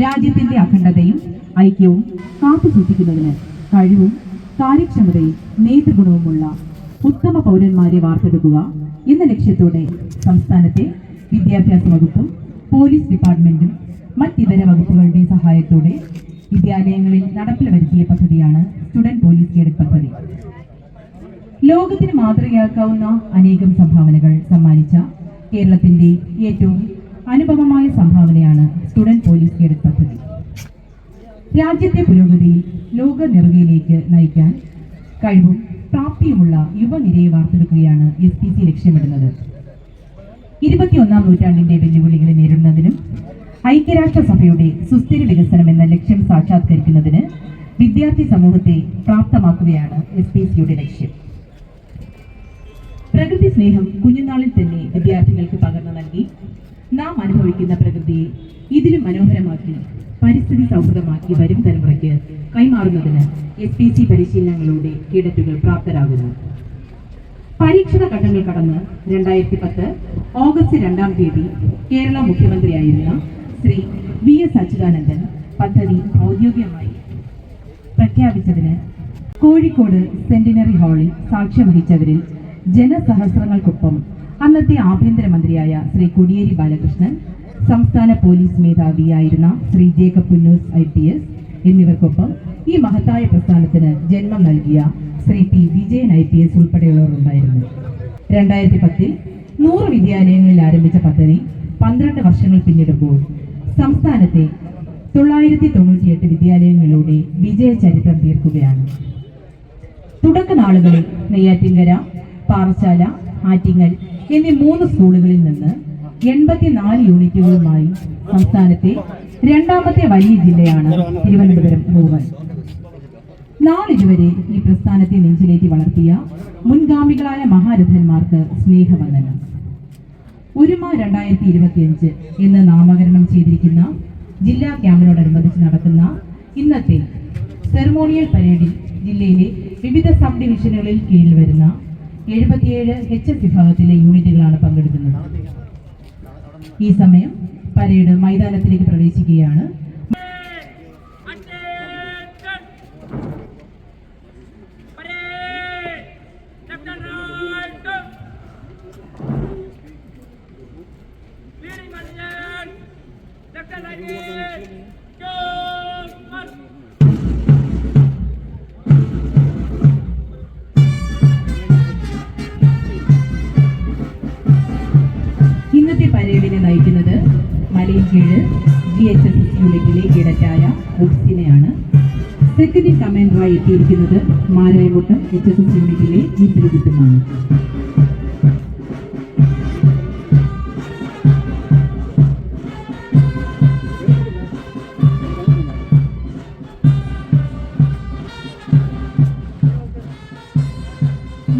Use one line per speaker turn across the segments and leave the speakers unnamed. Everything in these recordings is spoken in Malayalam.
രാജ്യത്തിന്റെ അഖണ്ഡതയും ഐക്യവും കാത്തുസൂക്ഷിക്കുന്നതിന് കഴിവും കാര്യക്ഷമതയും നേതൃഗുണവുമുള്ള ഉത്തമ പൗരന്മാരെ വാർത്തെടുക്കുക എന്ന ലക്ഷ്യത്തോടെ സംസ്ഥാനത്തെ വിദ്യാഭ്യാസ വകുപ്പും പോലീസ് ഡിപ്പാർട്ട്മെന്റും മറ്റിതര വകുപ്പുകളുടെ സഹായത്തോടെ വിദ്യാലയങ്ങളിൽ നടപ്പിൽ വരുത്തിയ പദ്ധതിയാണ് സ്റ്റുഡന്റ് പോലീസ് കേഡറ്റ് പദ്ധതി. ലോകത്തിന് മാതൃകയാക്കാവുന്ന അനേകം സംഭാവനകൾ സമ്മാനിച്ച കേരളത്തിന്റെ ഏറ്റവും അനുപമമായ സംഭാവനയാണ് സ്റ്റുഡന്റ് പോലീസ് കേഡറ്റ് പദ്ധതി. രാജ്യത്തെ പുരോഗതിയിൽ ലോക നെറുകയിലേക്ക് നയിക്കാൻ കഴിവും പ്രാപ്തിയുമുള്ള യുവനിരയെ വാർത്തെടുക്കുകയാണ് SPC ലക്ഷ്യമിടുന്നത്. 21ാം നൂറ്റാണ്ടിന്റെ വെല്ലുവിളികളെ നേരിടുന്നതിനും ഐക്യരാഷ്ട്രസഭയുടെ സുസ്ഥിര വികസനം എന്ന ലക്ഷ്യം സാക്ഷാത്കരിക്കുന്നതിന് വിദ്യാർത്ഥി സമൂഹത്തെ പ്രാപ്തമാക്കുകയാണ് SPCയുടെ ലക്ഷ്യം. പ്രകൃതി സ്നേഹം കുഞ്ഞുനാളിൽ തന്നെ വിദ്യാർത്ഥികൾക്ക് പകർന്നു നൽകി നാം അനുഭവിക്കുന്ന പ്രകൃതിയെ ഇതിലും മനോഹരമാക്കി പരിസ്ഥിതി സൗഹൃദമാക്കി വരും തലമുറയ്ക്ക് കൈമാറുന്നതിന് SPC പരിശീലനങ്ങളുടെ കേഡറ്റുകൾ പ്രാപ്തരാകുന്നു. പരീക്ഷണ ഘട്ടങ്ങൾ കടന്ന് 2010 ഓഗസ്റ്റ് 2-ാം തീയതി കേരള മുഖ്യമന്ത്രിയായിരുന്ന ശ്രീ VS അച്യുതാനന്ദൻ പദ്ധതി ഔദ്യോഗികമായി പ്രഖ്യാപിച്ചതിന് കോഴിക്കോട് സെന്റിനറി ഹാളിൽ സാക്ഷ്യം വഹിച്ചവരിൽ ജനസഹസ്രങ്ങൾക്കൊപ്പം അന്നത്തെ ആഭ്യന്തരമന്ത്രിയായ ശ്രീ കോടിയേരി ബാലകൃഷ്ണൻ, സംസ്ഥാന പോലീസ് മേധാവിയായിരുന്ന ശ്രീ ജേക്കബ് പുന്നൂസ് IPS എന്നിവർക്കൊപ്പം ഈ മഹത്തായ പ്രസ്ഥാനത്തിന് ജന്മം നൽകിയ ശ്രീ P വിജയൻ IPS ഉൾപ്പെടെയുള്ളവർ ഉണ്ടായിരുന്നു. 2010 100 വിദ്യാലയങ്ങളിൽ ആരംഭിച്ച പദ്ധതി 12 വർഷങ്ങൾ പിന്നിടുമ്പോൾ സംസ്ഥാനത്തെ 998 വിദ്യാലയങ്ങളിലൂടെ വിജയ ചരിത്രം തീർക്കുകയാണ്. തുടക്കനാളുകളിൽ നെയ്യാറ്റിൻകര, പാറശാല, ആറ്റിങ്ങൽ എന്നീ 3 സ്കൂളുകളിൽ നിന്ന് 84 യൂണിറ്റുകളുമായി സംസ്ഥാനത്തെ 2ാമത്തെ വലിയ ജില്ലയാണ് തിരുവനന്തപുരം റൂറൽ. നാളിതുവരെ ഈ പ്രസ്ഥാനത്തെ നെഞ്ചിലേറ്റി വളർത്തിയ മുൻഗാമികളായ മഹാരഥന്മാർക്ക് സ്നേഹവന്ദനം. ഒരുമ 2025 എന്ന് നാമകരണം ചെയ്തിരിക്കുന്ന ജില്ലാ ക്യാമ്പിനോടനുബന്ധിച്ച് നടക്കുന്ന ഇന്നത്തെ സെറമോണിയൽ പരേഡിൽ ജില്ലയിലെ വിവിധ സബ് ഡിവിഷനുകളിൽ കീഴിൽ വരുന്ന 77 HS വിഭാഗത്തിലെ യൂണിറ്റുകളാണ് പങ്കെടുക്കുന്നത്. ഈ സമയം പരേഡ് മൈതാനത്തിലേക്ക് പ്രവേശിക്കുകയാണ്. ഇന്നത്തെ പരേഡിനെ നയിക്കുന്നത് മലയിൻകീഴ് GHSS യൂണിറ്റിലെ കേഡറ്റായ മുഹ്സിനെയാണ്. സെക്കൻഡ് കമാൻഡറായി എത്തിയിരിക്കുന്നത് മാരായമുട്ടം HSS യൂണിറ്റിലെ ഇന്ദ്രജിത്തുമാണ്.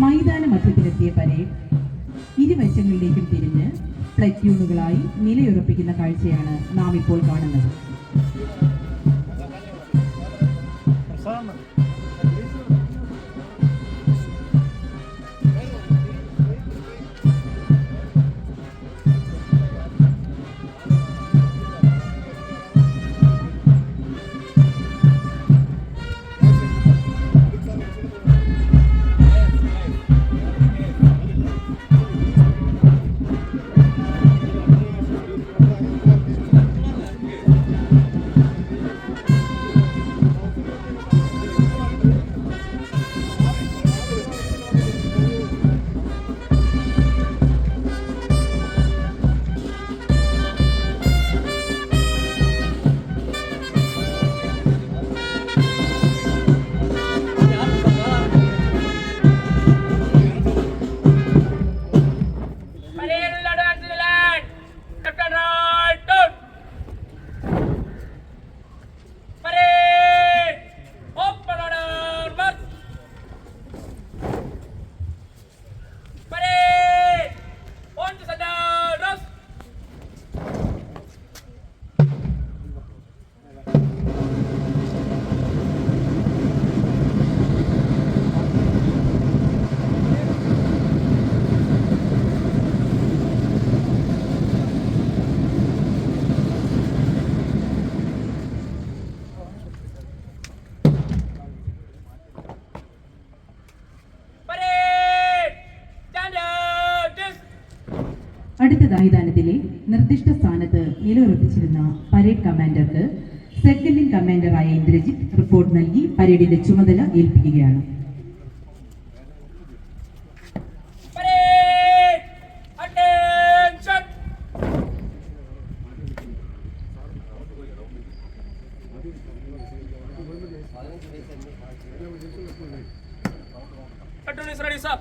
മൈതാന മധ്യത്തിലെത്തിയ പരേഡ് ഇരുവശങ്ങളിലേക്കും തിരിഞ്ഞ് പ്ലറ്റൂണുകളായി നിലയുറപ്പിക്കുന്ന കാഴ്ചയാണ് നാം ഇപ്പോൾ കാണുന്നത്. അടുത്തതായി മൈതാനത്തിലെ നിർദ്ദിഷ്ട സ്ഥാനത്ത് നിലയുറപ്പിച്ചിരുന്ന പരേഡ് കമാൻഡർക്ക് സെക്കൻഡ് ഇൻ കമാൻഡറായ ഇന്ദ്രജിത്ത് റിപ്പോർട്ട് നൽകി പരേഡിന്റെ ചുമതല ഏൽപ്പിക്കുകയാണ്.
Ready, sir.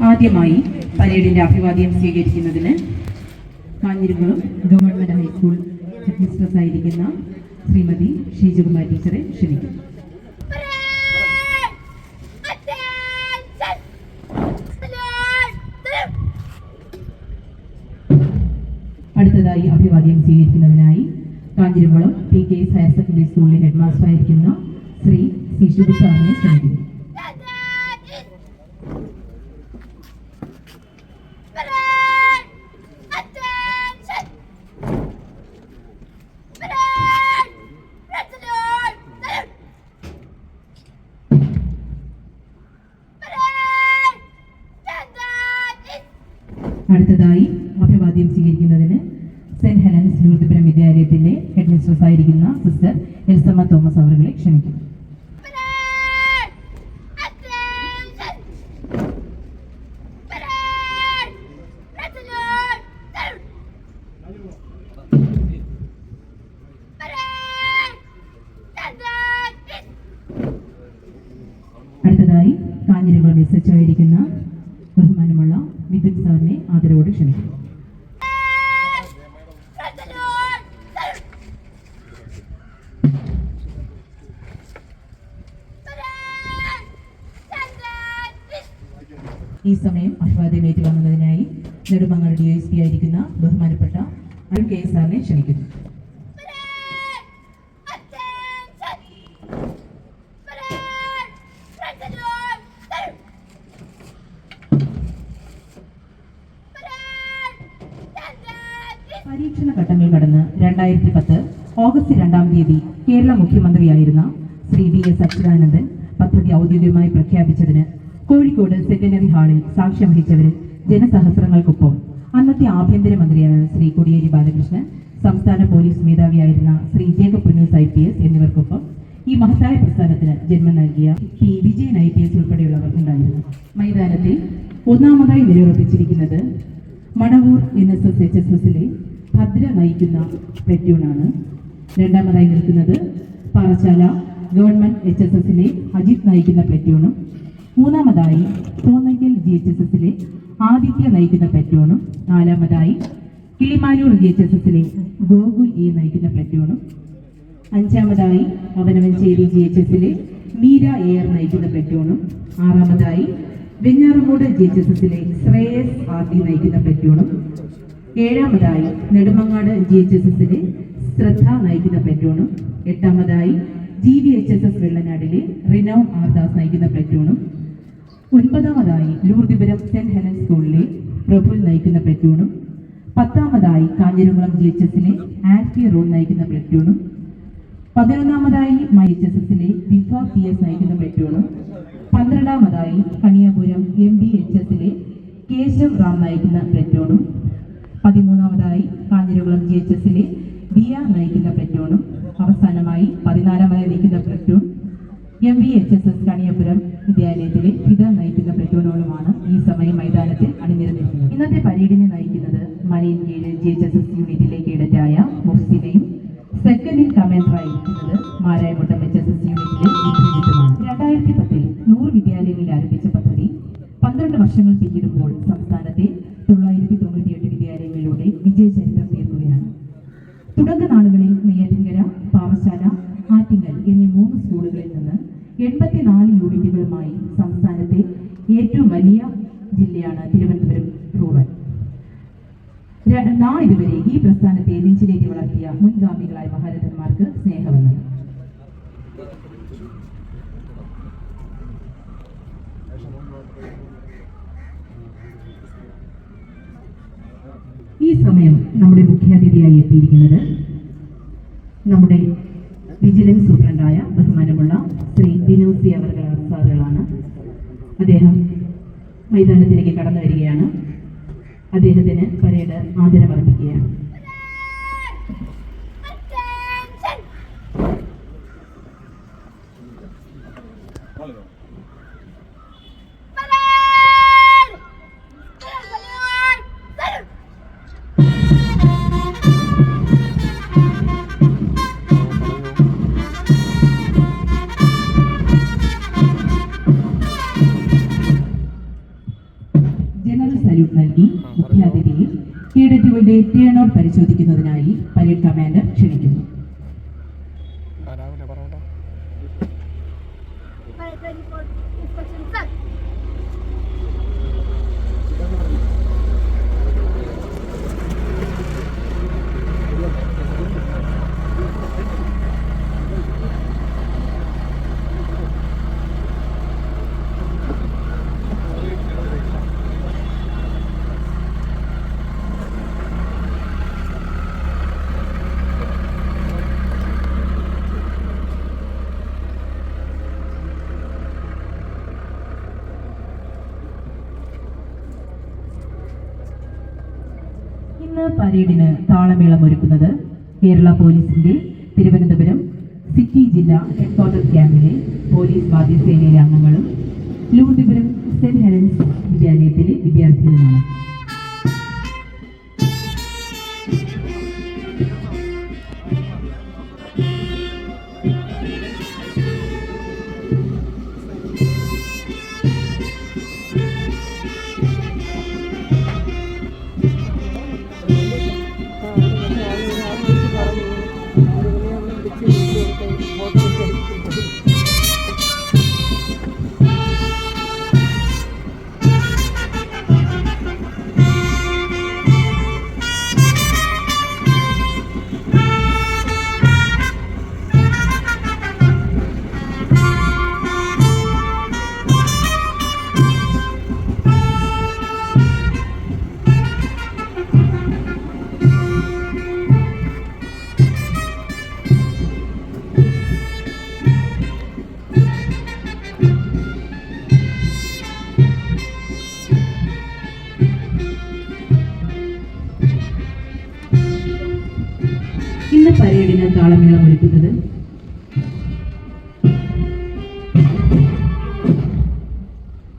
ആദ്യമായി പരേഡിന്റെ അഭിവാദ്യം സ്വീകരിക്കുന്നതിന് കാഞ്ഞിരംകുളം ഗവൺമെന്റ് ഹൈസ്കൂൾ ഹെഡ്മിസ്ട്രസ് ആയിരിക്കുന്ന ശ്രീമതി ഷീജകുമാരി ടീച്ചറെ ക്ഷണിക്കുന്നു. അടുത്തതായി അഭിവാദ്യം സ്വീകരിക്കുന്നതിനായി കാഞ്ഞിരംകുളം PKS ഹയർ സെക്കൻഡറി സ്കൂളിലെ ഹെഡ്മാസ്റ്റർ ആയിരിക്കുന്ന ശ്രീ ശിശുബു സാറിനെ ക്ഷണിക്കുന്നു. അടുത്തതായി അഭിവാദ്യം സ്വീകരിക്കുന്നതിന് സെന്റ് ഹെലൻസ് ലൂർദ്പുരം വിദ്യാലയത്തിലെ ഹെഡ്മിസ്ട്രസ് ആയിരിക്കുന്ന സിസ്റ്റർ എൽസമ്മ തോമസ് അവരെ ക്ഷണിക്കുന്നു. അടുത്തതായി കാഞ്ഞിരംകുളം SHO ആയിരിക്കുന്ന ബഹുമാനമുള്ള മിഥുൻ സാറിനെ ആദരവോടെ ക്ഷണിക്കുന്നു. ഈ സമയം അഭിവാദ്യം ഏറ്റുവാങ്ങുന്നതിനായി നെടുമങ്ങാട് DSP ആയിരിക്കുന്ന ബഹുമാനപ്പെട്ട അരുൺ KS സാറിനെ ക്ഷണിക്കുന്നു. പരീക്ഷണ ഘട്ടങ്ങൾ കടന്ന് 2010 ഓഗസ്റ്റ് 2-ാം തീയതി കേരള മുഖ്യമന്ത്രിയായിരുന്ന ശ്രീ VS അച്യുതാനന്ദൻ പദ്ധതി ഔദ്യോഗികമായി പ്രഖ്യാപിച്ചതിന് കോഴിക്കോട് സെന്റിനറി ഹാളിൽ സാക്ഷ്യം വഹിച്ചവരിൽ ജനസഹസ്രങ്ങൾക്കൊപ്പം അന്നത്തെ ആഭ്യന്തരമന്ത്രിയായ ശ്രീ കോടിയേരി ബാലകൃഷ്ണൻ, സംസ്ഥാന പോലീസ് മേധാവിയായിരുന്ന ശ്രീ ജേക്കബ് പുന്നൂസ് IPS എന്നിവർക്കൊപ്പം ഈ മഹത്തായ പ്രസ്ഥാനത്തിന് ജന്മം നൽകിയ P. വിജയൻ IPS ഉൾപ്പെടെയുള്ളവർ ഉണ്ടായിരുന്നു. മൈതാനത്തിൽ ഒന്നാമതായി നിലയുറപ്പിച്ചിരിക്കുന്നത് മടവൂർ NSS HSSലെ ഭദ്ര നയിക്കുന്ന പ്ലറ്റൂണാണ്. രണ്ടാമതായി നിൽക്കുന്നത് പാറശാല ഗവൺമെന്റ് HSSലെ അജിത് നയിക്കുന്ന പ്ലറ്റൂണും, മൂന്നാമതായി തോന്നയ്ക്കൽ GHSSലെ ആദിത്യ നയിക്കുന്ന പ്ലറ്റൂണും, നാലാമതായി കിളിമാനൂർ GHSSലെ ഗോകുൽ A നയിക്കുന്ന പ്ലറ്റൂണും, അഞ്ചാമതായി അവനവഞ്ചേരി GHSലെ മീര AR നയിക്കുന്ന പ്ലറ്റൂണും, ആറാമതായി വെഞ്ഞാറമൂട് GHSSലെ ശ്രേയസ് RD നയിക്കുന്ന പ്ലറ്റൂണും, ഏഴാമതായി നെടുമങ്ങാട് GHSSലെ ശ്രദ്ധ നയിക്കുന്ന പ്ലറ്റൂണും, എട്ടാമതായി GVHSS വെള്ളനാടിലെ റിനൗൺ R ദാസ് നയിക്കുന്ന പ്ലറ്റൂണും, ഒൻപതാമതായി ലൂർദ്പുരം സെന്റ് ഹെലൻസ് സ്കൂളിലെ പ്രഫുൽ നയിക്കുന്ന പ്ലറ്റൂണും, പത്താമതായി കാഞ്ഞിരംകുളം GHSലെ ആൽഫി റോൺ നയിക്കുന്ന പ്ലറ്റൂണും, 11ാമതായി HSSലെ വിഫ PS നയിക്കുന്ന പ്ലറ്റൂണും, 12ാമതായി കണിയാപുരം MBHSലെ കേശവ് റാം നയിക്കുന്ന പ്ലറ്റൂണും, 13ാമതായി കാഞ്ഞിരംകുളം GHSലെ ദിയ നയിക്കുന്ന പ്ലറ്റൂണും, അവസാനമായി 14ാമതായി നയിക്കുന്ന പ്ലറ്റൂൺ MVHSS കണിയാപുരം വിദ്യാലയത്തിലെ ഹിത നയിക്കുന്ന പ്ലറ്റൂണുകളുമാണ് ഈ സമയം മൈതാനത്തിൽ അണിനിരന്നിരിക്കുന്നത്. ഇന്നത്തെ പരേഡിനെ നയിക്കുന്നത് മലയൻകീഴ് GHSS യൂണിറ്റിലെ കേഡറ്റായ മുഹ്സിനെയും സെക്കൻഡ് ഇൻ കമാൻഡറായിരിക്കുന്നത് മാരായമുട്ടം HSS യൂണിറ്റിലെ ഇന്ദ്രജിത്തുമാണ്. 2010 100 വിദ്യാലയങ്ങളിൽ ആരംഭിച്ച പദ്ധതി 12 വർഷങ്ങൾ പിന്നിടുമ്പോൾ സംസ്ഥാനത്തെ 998 വിദ്യാലയങ്ങളിലൂടെ വിജയചരിത്രം തീർക്കുകയാണ്. തുടക്ക നാളുകളിൽ നെയ്യാറ്റിൻകര, പാറശാല, ആറ്റിങ്ങൽ എന്നീ 3 സ്കൂളുകളിൽ നിന്ന് 84 യൂണിറ്റുകളുമായി സംസ്ഥാനത്തെ ഏറ്റവും വലിയ ജില്ലയാണ് തിരുവനന്തപുരം റൂറൽ. നാളിതുവരെ ഈ പ്രസ്ഥാനത്തെ നെഞ്ചിലേറ്റി വളർത്തിയ മുൻഗാമികളായ മഹാരഥന്മാർക്ക് സ്നേഹവന്ദനം. ഈ സമയം നമ്മുടെ മുഖ്യാതിഥിയായി എത്തിയിരിക്കുന്നത് നമ്മുടെ വിജിലൻസ് സൂപ്രണ്ടായ ബഹുമാനമുള്ള ശ്രീ വിനോദ് സാറുകളാണ്. അദ്ദേഹം മൈതാനത്തിലേക്ക് കടന്നു വരികയാണ്. അദ്ദേഹത്തിന് പരേഡ് ആദരമർപ്പിക്കുകയാണ്. ജനറൽ സല്യൂട്ട് നൽകി മുഖ്യാതിഥിയെ കേഡറ്റുകളുടെ ടേൺ ഔട്ട് പരിശോധിക്കുന്നതിനായി പരേഡ് കമാൻഡർ ക്ഷണിക്കുന്നു. ഇന്ന് പരേഡിന് താളമേളം ഒരുക്കുന്നത് കേരള പോലീസിന്റെ തിരുവനന്തപുരം സിറ്റി ജില്ലാ ഹെഡ്ക്വാർട്ടർ ക്യാമ്പിലെ പോലീസ് വാദ്യസേനയിലെ അംഗങ്ങളും ലൂർദിപുരം സെന്റ് ഹെലൻസ് വിദ്യാലയത്തിലെ വിദ്യാർത്ഥികളുമാണ്.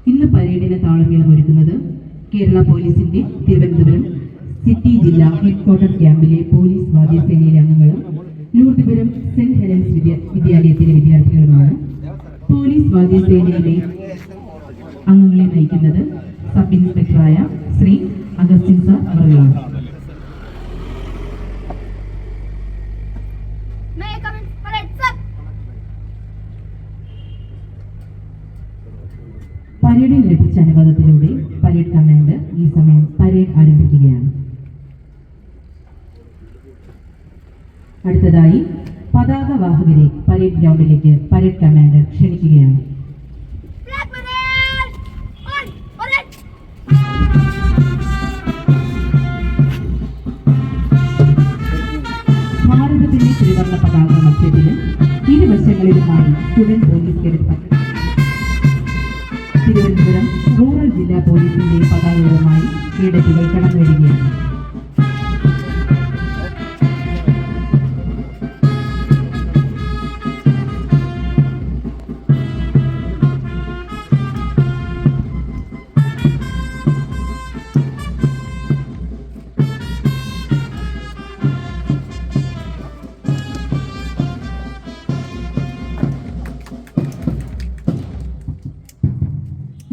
ഇന്ന് പരേഡിന് താളമേളം ഒരുക്കുന്നത് കേരള പോലീസിന്റെ തിരുവനന്തപുരം സിറ്റി ജില്ലാ ഹെഡ്ക്വാർട്ടർ ക്യാമ്പിലെ പോലീസ് വാദ്യസേനയിലെ അംഗങ്ങളും ലൂർദിപുരം സെന്റ് ഹെലൻസ് വിദ്യാലയത്തിലെ വിദ്യാർത്ഥികളുമാണ്. പോലീസ് വാദ്യസേനയിലെ അംഗങ്ങളെ നയിക്കുന്നത് സബ് ഇൻസ്പെക്ടറായ ശ്രീ അഗസ്റ്റിൻ സാർ അവர்களാണ്. പരേഡിൽ ലഭിച്ച അനുവാദത്തിലൂടെ പരേഡ് കമാൻഡർ ഈ സമയം പരേഡ് ആരംഭിക്കുകയാണ്. അടുത്തതായി പതാക വാഹകരെ പരേഡ് ഗ്രൗണ്ടിലേക്ക് പരേഡ് കമാൻഡർ ക്ഷണിക്കുകയാണ്. ഭാരതത്തിന്റെ ത്രിവർണ്ണ പതാക മധ്യത്തിലും ഇരുവശങ്ങളിലുമായി student police cadet Thiruvananthapuram rural ജില്ലാ പോലീസിന്റെ പതാകകളുമായി കേഡറ്റുകൾ കടന്നു വരികയാണ്.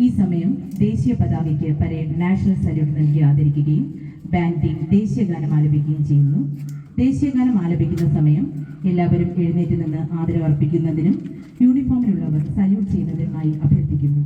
ഈ സമയം ദേശീയ പതാകയ്ക്ക് പരേഡ് നാഷണൽ സല്യൂട്ട് നൽകി ആദരിക്കുകയും ബാൻഡ് ടീം ദേശീയഗാനം ആലപിക്കുകയും ചെയ്യുന്നു. ദേശീയഗാനം ആലപിക്കുന്ന സമയം എല്ലാവരും എഴുന്നേറ്റ് നിന്ന് ആദരവർപ്പിക്കുന്നതിനും യൂണിഫോമിലുള്ളവർ സല്യൂട്ട് ചെയ്യുന്നതിനുമായി അഭ്യർത്ഥിക്കുന്നു.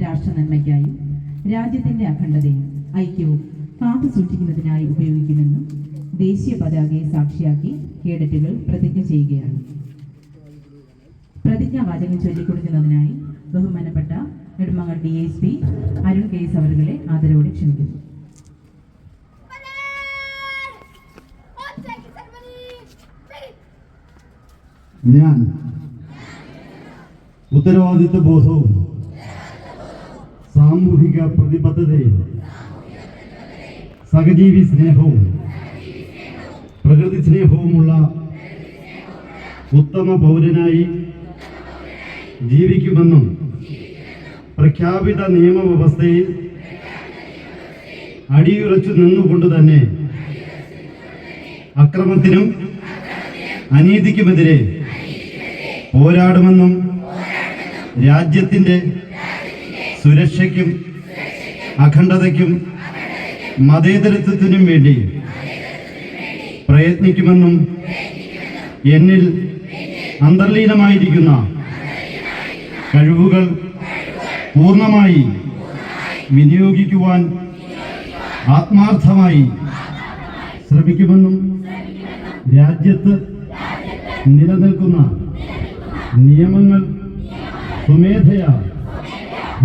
രാഷ്ട്ര നന്മയ്ക്കായും രാജ്യത്തിന്റെ അഖണ്ഡതയും ഐക്യവും കാത്തു സൂക്ഷിക്കുന്നതിനായി ഉപയോഗിക്കുമെന്നും ദേശീയ പതാകയെ സാക്ഷിയാക്കി കേഡറ്റുകൾ പ്രതിജ്ഞ ചെയ്യുകയാണ്. പ്രതിജ്ഞാവാചകം ചൊല്ലിക്കൊടുക്കുന്നതിനായി ബഹുമാനപ്പെട്ട നെടുമങ്ങാട് DSP അരുൺ KS അവരുടെ ആദരവോടെ ക്ഷണിക്കുന്നു.
ഞാൻ ഉത്തരവാദിത്വ ബോധവും സാമൂഹിക പ്രതിബദ്ധതയും സഹജീവി സ്നേഹവും പ്രകൃതി സ്നേഹവുമുള്ള ഉത്തമ പൗരനായി ജീവിക്കുമെന്നും പ്രഖ്യാപിത നിയമവ്യവസ്ഥയിൽ അടിയുറച്ചു നിന്നുകൊണ്ട് തന്നെ അക്രമത്തിനും അനീതിക്കുമെതിരെ പോരാടുമെന്നും രാജ്യത്തിന്റെ സുരക്ഷയ്ക്കും അഖണ്ഡതയ്ക്കും മതേതരത്വത്തിനും വേണ്ടി പ്രയത്നിക്കുമെന്നും എന്നിൽ അന്തർലീനമായിരിക്കുന്ന കഴിവുകൾ പൂർണ്ണമായി വിനിയോഗിക്കുവാൻ ആത്മാർത്ഥമായി ശ്രമിക്കുമെന്നും രാജ്യത്ത് നിലനിൽക്കുന്ന നിയമങ്ങൾ സ്വമേധയാ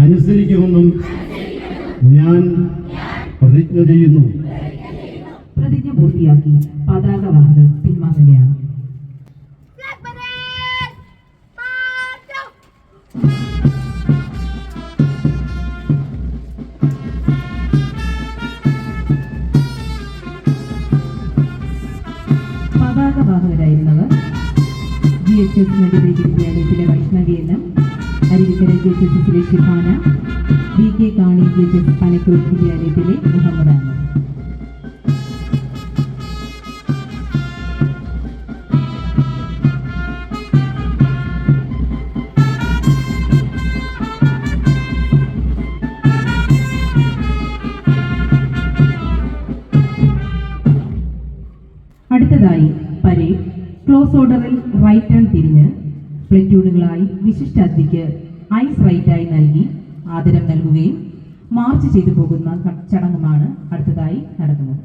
അനുസരിക്കുമെന്നും ഞാൻ പ്രതിജ്ഞ ചെയ്യുന്നു.
പ്രതിജ്ഞ പൂർത്തിയാക്കി പതാകവാഹകർ പിൻവാങ്ങുകയാണ്. പതാകവാഹകരായിരുന്നവർ GHS നെടുവേലി വിദ്യാലയത്തിലെ വൈഷ്ണവി എല്ലാം, അരുവിക്കര GHS ഷിഫാന, VK കാണി GHS പനക്കൂർ വിദ്യാലയത്തിലെ മുഹമ്മദ് അഹമ്മദ്. അടുത്തതായി പരേഡ് ക്ലോസ് ഓർഡറിൽ റൈറ്റ് ടേൺ തിരിഞ്ഞ് പ്ലറ്റൂണുകളായി വിശിഷ്ടാതിഥിക്ക് ഐസ് റൈറ്റായി നൽകി ആദരം നൽകുകയും മാർച്ച് ചെയ്തു പോകുന്ന ചടങ്ങുമാണ് അടുത്തതായി നടക്കുന്നത്.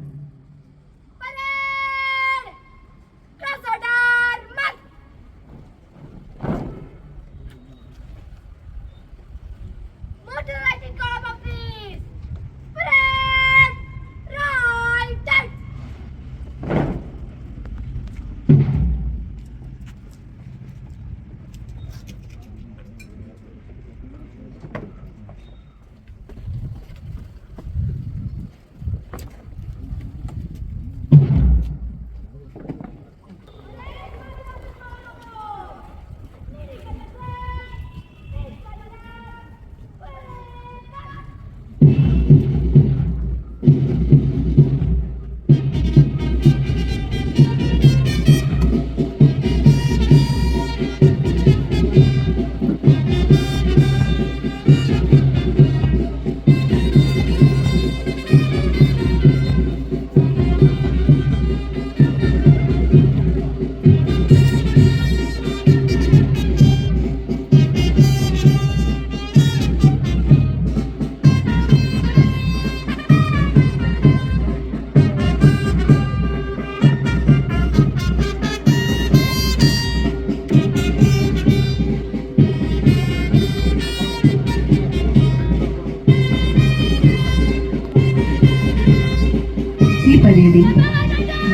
പരേഡിൽ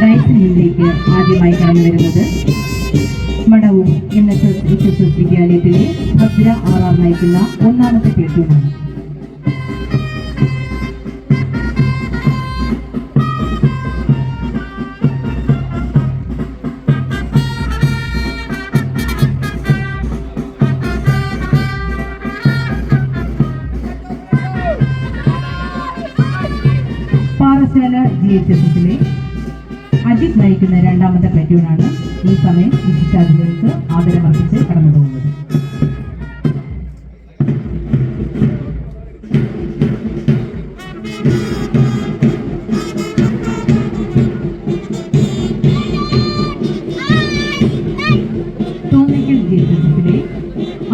ഡയസിനിലേക്ക് ആദ്യമായി കടന്നു വരുന്നത് മടവൂർ NSS വിദ്യാലയത്തിലെ ഭദ്ര RR നയിക്കുന്ന ഒന്നാമത്തെ പ്ലറ്റൂണാണ്. പാറശാല GHSലെ അജിത് നയിക്കുന്ന രണ്ടാമത്തെ പ്ലറ്റൂണാണ് ഈ സമയം വിശിഷ്ടാതിഥികൾക്ക് ആദരമർപ്പിച്ച് കടന്നു പോകുന്നത്. തോന്നിക്കൽ GHSലെ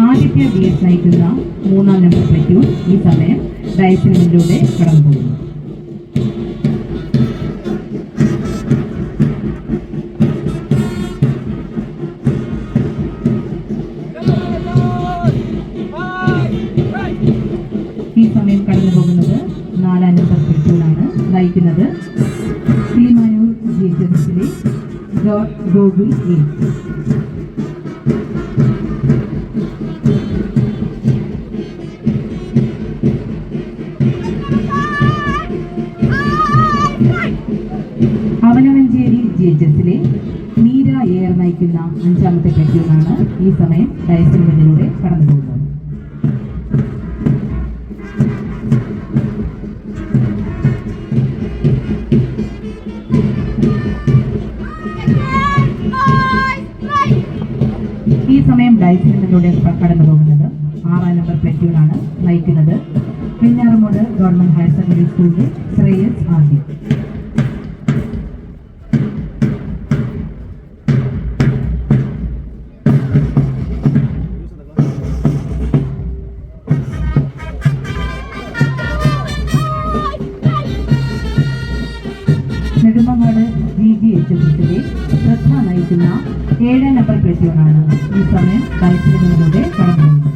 ആദിത്യ DS നയിക്കുന്ന മൂന്നാം നമ്പർ പ്ലറ്റൂൺ പ്ലറ്റൂൺ ഈ സമയം ഡയസിന് മുന്നിലൂടെ കടന്നു പോകുന്നു. ഈ സമയം കടന്നു പോകുന്നത് 4-ാം നമ്പർ പ്ലറ്റൂണാണ്. നയിക്കുന്നത് കിളിമാനൂർ GHSലെ ഗോകുൽ എ. അവനവഞ്ചേരി GHSലെ മീര എയർ നയിക്കുന്ന 5-ാമത്തെ പ്ലറ്റൂണാണ് ഈ സമയം ഡയസിന് മുന്നിലൂടെ കടന്നു പോകുന്നത്. ഈ സമയം ഡയസിന് മുന്നിലൂടെ കടന്നു പോകുന്നത് 6-ാം നമ്പർ പ്ലറ്റൂണാണ്. നയിക്കുന്നത് വെഞ്ഞാറമൂട് ഗവൺമെന്റ് ഹയർ സെക്കൻഡറി സ്കൂളിലെ ശ്രേയസ് ആദ്യം. നെടുമങ്ങാട് GGHSലെ ശ്രദ്ധ നയിക്കുന്ന 7-ാം നമ്പർ പ്ലറ്റൂണാണ് ഈ സമയം ഡയസിന് മുന്നിലൂടെ കടന്നു പോകുന്നത്.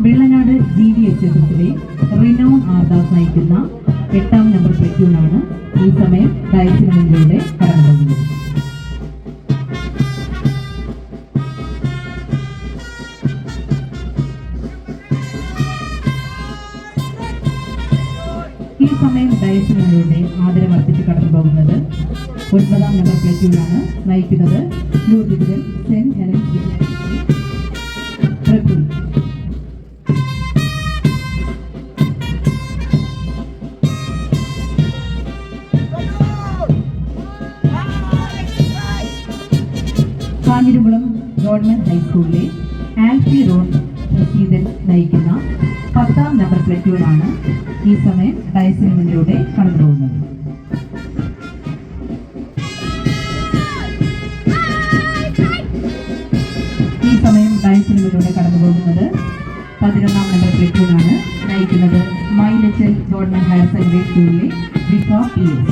വെള്ളനാട് GVHSലെ റിനോൺ ആർദാസ് നയിക്കുന്ന 8-ാം നമ്പർ പ്ലറ്റൂണാണ് ഈ സമയം ഡയസിന് മുന്നിലൂടെ കടന്നു പോകുന്നത്. ഈ സമയം ഡയസിന് മുന്നിലൂടെ ആദരവർപ്പിച്ച് കടന്നു പോകുന്നത് 9-ാം നമ്പർ പ്ലറ്റൂണാണ്. നയിക്കുന്നത് ലൂർദിപുരം സെന്റ് ഹെലൻസ് വിദ്യാലയത്തിലെ പ്രഭു. കാഞ്ഞിരകുളം ഗവൺമെന്റ് ഹൈസ്കൂളിലെ ആൽഫി റോഡ് റഷീദൻ നയിക്കുന്ന 10-ാം നമ്പർ പ്ലറ്റൂണാണ് ഈ സമയം ഡയസിന് മുന്നിലൂടെ കടന്നു പോകുന്നത്. ഈ സമയം ഡയസിന് മുന്നിലൂടെ കടന്നു പോകുന്നത് 11-ാം നമ്പർ പ്ലറ്റൂണാണ്. നയിക്കുന്നത് മൈലച്ചൽ ഗവൺമെന്റ് ഹയർ സെക്കൻഡറി സ്കൂളിലെ വിഫ PS.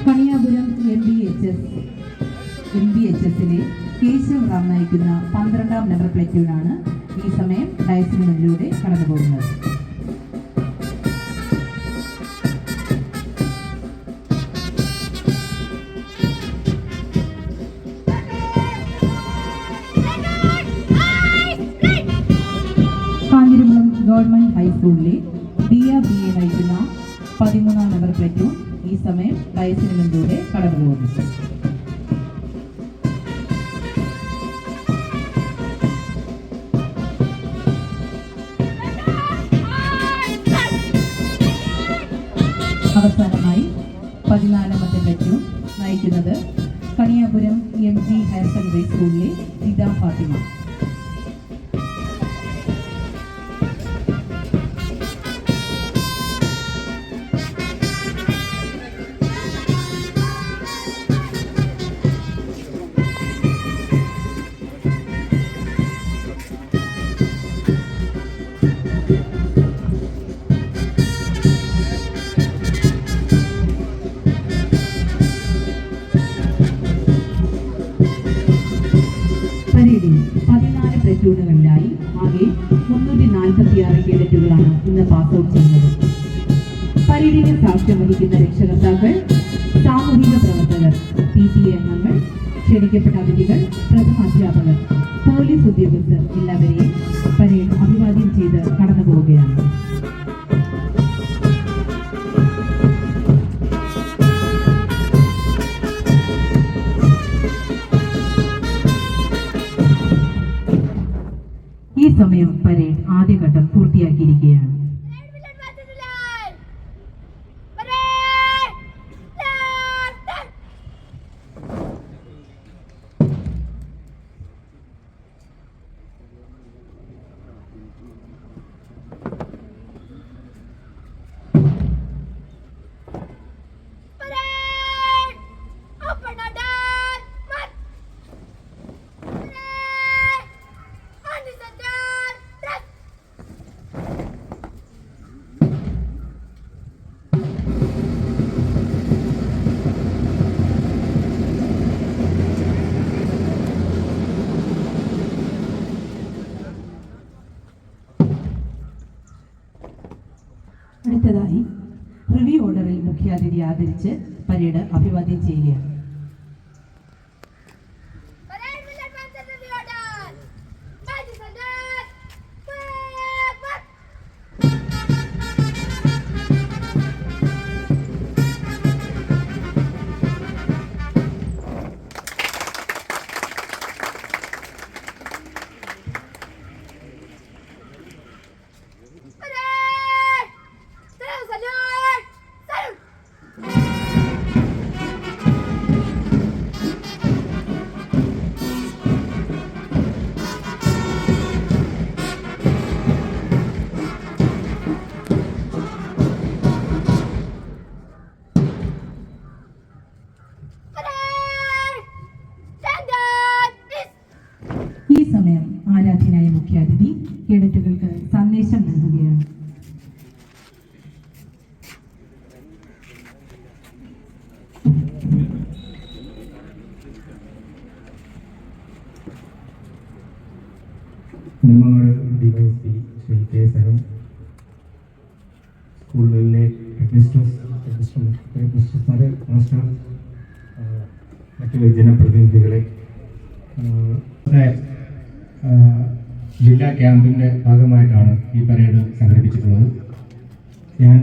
കണിയാപുരം MBHSലെ കേശവ് റാം നയിക്കുന്ന 12-ാം നമ്പർ പ്ലറ്റൂണാണ് ഈ സമയം ഡയസിന് മുന്നിലൂടെ കടന്നു പോകുന്നത്. കാഞ്ഞിരകുളം ഗവൺമെന്റ് ഹൈസ്കൂളിലെ BA നയിക്കുന്ന 13-ാം നമ്പർ പ്ലറ്റൂൺ ഈ സമയം ഡയസിന് മുന്നിലൂടെ കടന്നു പോകുന്നു. അവസാനമായി 14-ാമത്തെ പ്ലറ്റൂൺ നയിക്കുന്നത് കണിയാപുരം MG ഹയർ സെക്കൻഡറി സ്കൂളിലെ ജിദ ഫാത്തിമ. പരേഡിൽ 14 പ്ലറ്റൂണുകളിലായി ആകെ 346 കേഡറ്റുകളാണ് ഇന്ന് പാസ് ഔട്ട് ചെയ്യുന്നത്. പരേഡിന് സാക്ഷ്യം വഹിക്കുന്ന രക്ഷകർത്താക്കൾ, സാമൂഹിക പ്രവർത്തകർ, PTA അംഗങ്ങൾ, ക്ഷണിക്കപ്പെട്ട അതിഥികൾ, പ്രഥമാധ്യാപകർ, പോലീസ് ഉദ്യോഗസ്ഥർ എല്ലാവരെയും പരേഡ് അഭിവാദ്യം ചെയ്ത് കടന്നു പോവുകയാണ്. ഈ സമയം പരേഡ് ആദ്യഘട്ടം പൂർത്തിയാക്കിയിരിക്കുകയാണ്. മുഖ്യാതിഥി ആദരിച്ച് പരേഡ് അഭിവാദ്യം ചെയ്യുകയാണ്. ഈ സമയം ആരാധ്യനായ മുഖ്യാതിഥി കേഡറ്റുകൾക്ക് സന്ദേശം നൽകുകയാണ്.
നെന്മങ്ങാട് ഡിവൈഎസ്പി ശ്രീ കെ സരൺ, സ്കൂളുകളിലെ ഹെഡ്മിസ്ട്രസ്മാരെ, മാസ്റ്റർ, മറ്റ് ജനപ്രതിനിധികളെ, ജില്ലാ ക്യാമ്പിൻ്റെ ഭാഗമായിട്ടാണ് ഈ പരേഡ് സംഘടിപ്പിച്ചിട്ടുള്ളത്. ഞാൻ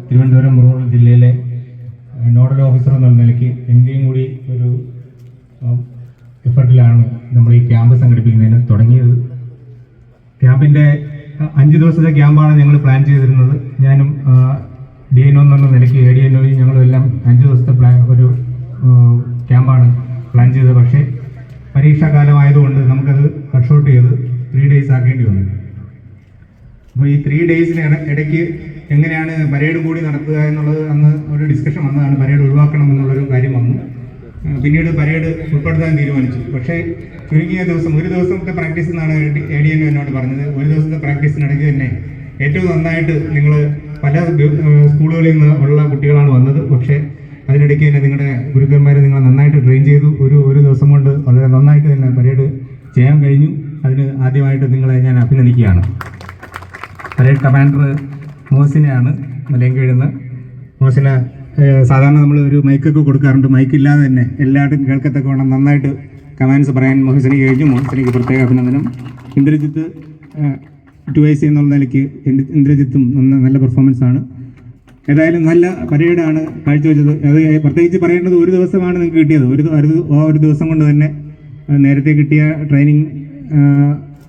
തിരുവനന്തപുരം റൂറൽ ജില്ലയിലെ നോഡൽ ഓഫീസർ എന്നുള്ള നിലയ്ക്ക് എൻ്റെയും കൂടി ഒരു എഫർട്ടിലാണ് നമ്മൾ ഈ ക്യാമ്പ് സംഘടിപ്പിക്കുന്നതിന് തുടങ്ങിയത്. ക്യാമ്പിൻ്റെ 5 ദിവസത്തെ ക്യാമ്പാണ് ഞങ്ങൾ പ്ലാൻ ചെയ്തിരുന്നത്. ഞാനും DNO എന്നുള്ള നിലയ്ക്ക് ADNO ഞങ്ങളും എല്ലാം 5 ദിവസത്തെ ഒരു ക്യാമ്പാണ് പ്ലാൻ ചെയ്തത്. പക്ഷേ പരീക്ഷാകാലമായതുകൊണ്ട് നമുക്കത് കട്ട് ഷോട്ട് ചെയ്ത് 3 days ആക്കേണ്ടി വന്നു. അപ്പോൾ ഈ 3 daysന് ഇടയ്ക്ക് എങ്ങനെയാണ് പരേഡ് കൂടി നടത്തുക എന്നുള്ളത് അന്ന് ഒരു ഡിസ്കഷൻ വന്നതാണ്. പരേഡ് ഒഴിവാക്കണം എന്നുള്ളൊരു കാര്യം വന്നു. പിന്നീട് പരേഡ് ഉൾപ്പെടുത്താൻ തീരുമാനിച്ചു. പക്ഷേ ചുരുങ്ങിയ ദിവസം, ഒരു ദിവസത്തെ പ്രാക്ടീസ് എന്നാണ് ADNO എന്നോട് പറഞ്ഞത്. ഒരു ദിവസത്തെ പ്രാക്ടീസിനിടയ്ക്ക് തന്നെ ഏറ്റവും നന്നായിട്ട് നിങ്ങൾ പല സ്കൂളുകളിൽ നിന്ന് ഉള്ള കുട്ടികളാണ് വന്നത്. പക്ഷേ അതിനിടയ്ക്ക് തന്നെ നിങ്ങളുടെ ഗുരുക്കന്മാരെ നിങ്ങൾ നന്നായിട്ട് ട്രെയിൻ ചെയ്തു. ഒരു ദിവസം കൊണ്ട് വളരെ നന്നായിട്ട് തന്നെ പരേഡ് ചെയ്യാൻ കഴിഞ്ഞു. അതിന് ആദ്യമായിട്ട് നിങ്ങളെ ഞാൻ അഭിനന്ദിക്കുകയാണ്. Parade commander മോഹസിനെയാണ് മലയൻകീഴിന്ന്. മോഹസിന് സാധാരണ നമ്മൾ ഒരു മൈക്കൊക്കെ കൊടുക്കാറുണ്ട്. മൈക്കില്ലാതെ തന്നെ എല്ലാവരും കേൾക്കത്തക്ക വേണം നന്നായിട്ട് കമാൻഡ്സ് പറയാൻ മോഹസിന് കഴിഞ്ഞു. മോഹസിനിക്ക് പ്രത്യേക അഭിനന്ദനം. ഇന്ദ്രജിത്ത് 2IC എന്നുള്ള നിലയ്ക്ക് ഇന്ദ്രജിത്തും നല്ല പെർഫോമൻസ് ആണ്. ഏതായാലും നല്ല പരേഡാണ് കാഴ്ചവെച്ചത്. അത് പ്രത്യേകിച്ച് പറയേണ്ടത് ഒരു ദിവസമാണ് നിങ്ങൾക്ക് കിട്ടിയത്. ഒരു ദിവസം കൊണ്ട് തന്നെ നേരത്തെ കിട്ടിയ ട്രെയിനിങ്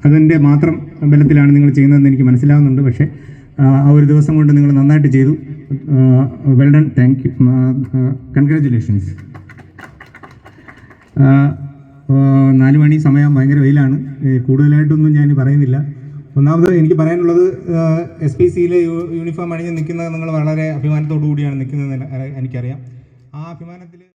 അതിൻ്റെ മാത്രം ബലത്തിലാണ് നിങ്ങൾ ചെയ്യുന്നതെന്ന് എനിക്ക് മനസ്സിലാവുന്നുണ്ട്. പക്ഷേ ആ ഒരു ദിവസം കൊണ്ട് നിങ്ങൾ നന്നായിട്ട് ചെയ്തു. Well done, thank you, congratulations. 4 മണി സമയം, ഭയങ്കര വെയിലാണ്. കൂടുതലായിട്ടൊന്നും ഞാൻ പറയുന്നില്ല. ഒന്നാമത് എനിക്ക് പറയാനുള്ളത്, SPCയിലെ യൂണിഫോം അണിഞ്ഞ് നിൽക്കുന്നത് നിങ്ങൾ വളരെ അഭിമാനത്തോടു കൂടിയാണ് നിൽക്കുന്നതെന്ന് എനിക്കറിയാം. ആ അഭിമാനത്തിൽ